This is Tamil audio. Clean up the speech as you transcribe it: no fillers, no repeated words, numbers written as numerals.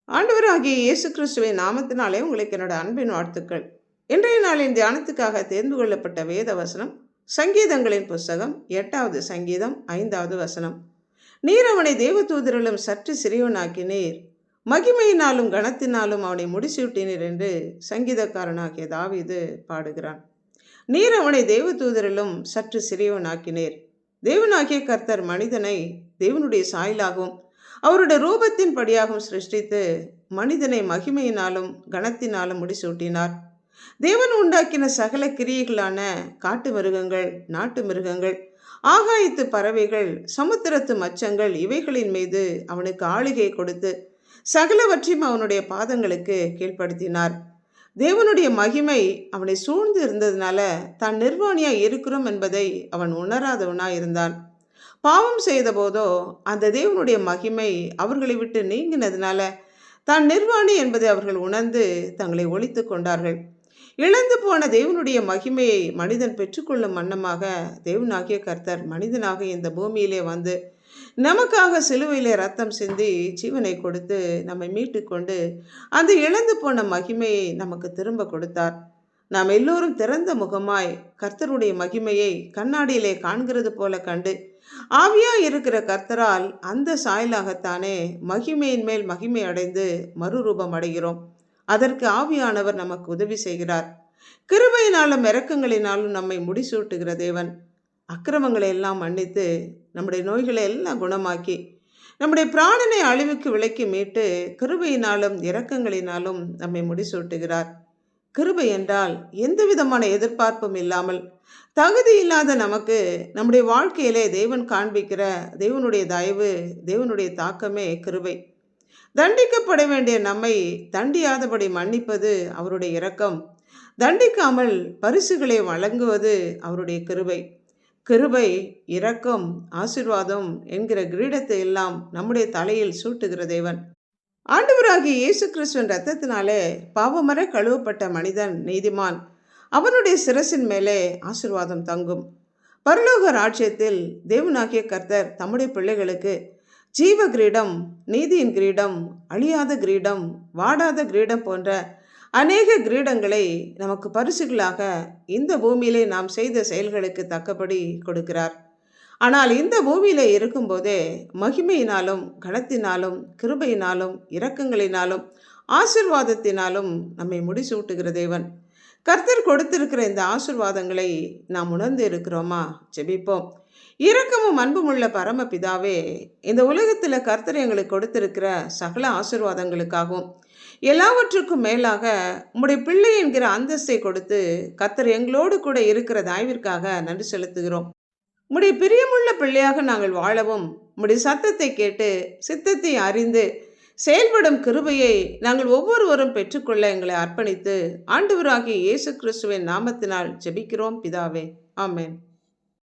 ஆண்டவராகிய இயேசு கிறிஸ்துவின் நாமத்தினாலே உங்களுக்கு என்னோட அன்பின் வாழ்த்துக்கள். இன்றைய நாளின் தியானத்துக்காக தேர்ந்து கொள்ளப்பட்ட வேத வசனம் சங்கீதங்களின் புஸ்தகம் 8வது சங்கீதம் 5வது வசனம். நீர் அவனை தேவதூதரிலும் சற்று சிறியவனாக்கினீர், மகிமையினாலும் கனத்தினாலும் அவனை முடிசூட்டினீர் என்று சங்கீதக்காரனாகிய தாவீது பாடுகிறான். நீர் அவனை தேவதூதரிலும் சற்று சிறியவனாக்கினீர். தேவனாகிய கர்த்தர் மனிதனை தேவனுடைய சாயலாகவும் அவருடைய ரூபத்தின் படியாகவும் சிருஷ்டித்து மனிதனை மகிமையினாலும் கனத்தினாலும் முடிசூட்டினார். தேவன் உண்டாக்கின சகல கிரியைகளான காட்டு மிருகங்கள், நாட்டு மிருகங்கள், ஆகாயத்து பறவைகள், சமுத்திரத்து மச்சங்கள் இவைகளின் மீது அவனுக்கு ஆளுகை கொடுத்து சகலவற்றையும் அவனுடைய பாதங்களுக்கு கீழ்ப்படுத்தினார். தேவனுடைய மகிமை அவனை சூழ்ந்து இருந்ததுனால தான் நிர்வாணியாய் இருக்கிறோம் என்பதை அவன் உணராதவனாய் இருந்தான். பாவம் செய்த போதோ அந்த தேவனுடைய மகிமை அவர்களை விட்டு நீங்கினதுனால தான் நிர்வாணி என்பதை அவர்கள் உணர்ந்து தங்களை ஒழித்து கொண்டார்கள். இழந்து போன தேவனுடைய மகிமையை மனிதன் பெற்றுக்கொள்ளும் வண்ணமாக தேவனாகிய கர்த்தர் மனிதனாக இந்த பூமியிலே வந்து நமக்காக சிலுவையிலே ரத்தம் சிந்தி ஜீவனை கொடுத்து நம்மை மீட்டு கொண்டு அந்த இழந்து போன மகிமையை நமக்கு திரும்ப கொடுத்தார். நாம் எல்லோரும் திறந்த முகமாய் கர்த்தருடைய மகிமையை கண்ணாடியிலே காண்கிறது போல கண்டு ஆவியாய் இருக்கிற கர்த்தரால் அந்த சாயலாகத்தானே மகிமையின் மேல் மகிமை அடைந்து மறுரூபம் அடைகிறோம். அதற்கு ஆவியானவர் நமக்கு உதவி செய்கிறார். கிருபையினாலும் இரக்கங்களினாலும் நம்மை முடிசூட்டுகிற தேவன் அக்கிரமங்களை எல்லாம் மன்னித்து நம்முடைய நோய்களை எல்லாம் குணமாக்கி நம்முடைய பிராணனை அழிவுக்கு விலக்கி மீட்டு கிருபையினாலும் இரக்கங்களினாலும் நம்மை முடிசூட்டுகிறார். கிருபை என்றால் எந்த விதமான எதிர்பார்ப்பும் இல்லாமல் தகுதி இல்லாத நமக்கு நம்முடைய வாழ்க்கையிலே தேவன் காண்பிக்கிற தேவனுடைய தயவு, தேவனுடைய தாக்கமே கிருபை. தண்டிக்கப்பட வேண்டிய நம்மை தண்டியாதபடி மன்னிப்பது அவருடைய இரக்கம். தண்டிக்காமல் பரிசுகளை வழங்குவது அவருடைய கிருபை. கிருபை, இரக்கம், ஆசீர்வாதம் என்கிற கிரீடத்தை எல்லாம் நம்முடைய தலையில் சூட்டுகிற தேவன். ஆண்டவராகிய இயேசு கிறிஸ்துவின் இரத்தத்தினாலே பாவமர கழுவப்பட்ட மனிதன் நீதிமான். அவனுடைய சிரசின் மேலே ஆசீர்வாதம் தங்கும். பரலோக ராஜ்யத்தில் தேவனாகிய கர்த்தர் தம்முடைய பிள்ளைகளுக்கு ஜீவ கிரீடம், நீதியின் கிரீடம், அழியாத கிரீடம், வாடாத கிரீடம் போன்ற அநேக கிரீடங்களை நமக்கு பரிசுகளாக இந்த பூமியிலே நாம் செய்த செயல்களுக்கு தக்கபடி கொடுக்கிறார். ஆனால் இந்த பூமியிலே இருக்கும்போதே மகிமையினாலும் கனத்தினாலும் கிருபையினாலும் இரக்கங்களினாலும் ஆசீர்வாதத்தினாலும் நம்மை முடிசூட்டுகிற தேவன். கர்த்தர் கொடுத்திருக்கிற இந்த ஆசீர்வாதங்களை நாம் உணர்ந்து இருக்கிறோமா? ஜெபிப்போம். இரக்கமும் அன்பும் உள்ள பரமபிதாவே, இந்த உலகத்தில் கர்த்தர் எங்களுக்கு கொடுத்திருக்கிற சகல ஆசீர்வாதங்களுக்காகவும் எல்லாவற்றுக்கும் மேலாக உம்முடைய பிள்ளை என்கிற அந்தஸ்தை கொடுத்து கர்த்தர் எங்களோடு கூட இருக்கிற தயவிற்காக நன்றி செலுத்துகிறோம். உம்முடைய பிரியமுள்ள பிள்ளையாக நாங்கள் வாழவும் உம்முடைய சத்தத்தை கேட்டு சித்தத்தை அறிந்து செயல்படும் கிருபையை நாங்கள் ஒவ்வொருவரும் பெற்றுக்கொள்ள எங்களை அர்ப்பணித்து ஆண்டவராகிய இயேசு கிறிஸ்துவின் நாமத்தினால் ஜெபிக்கிறோம் பிதாவே. ஆமென்.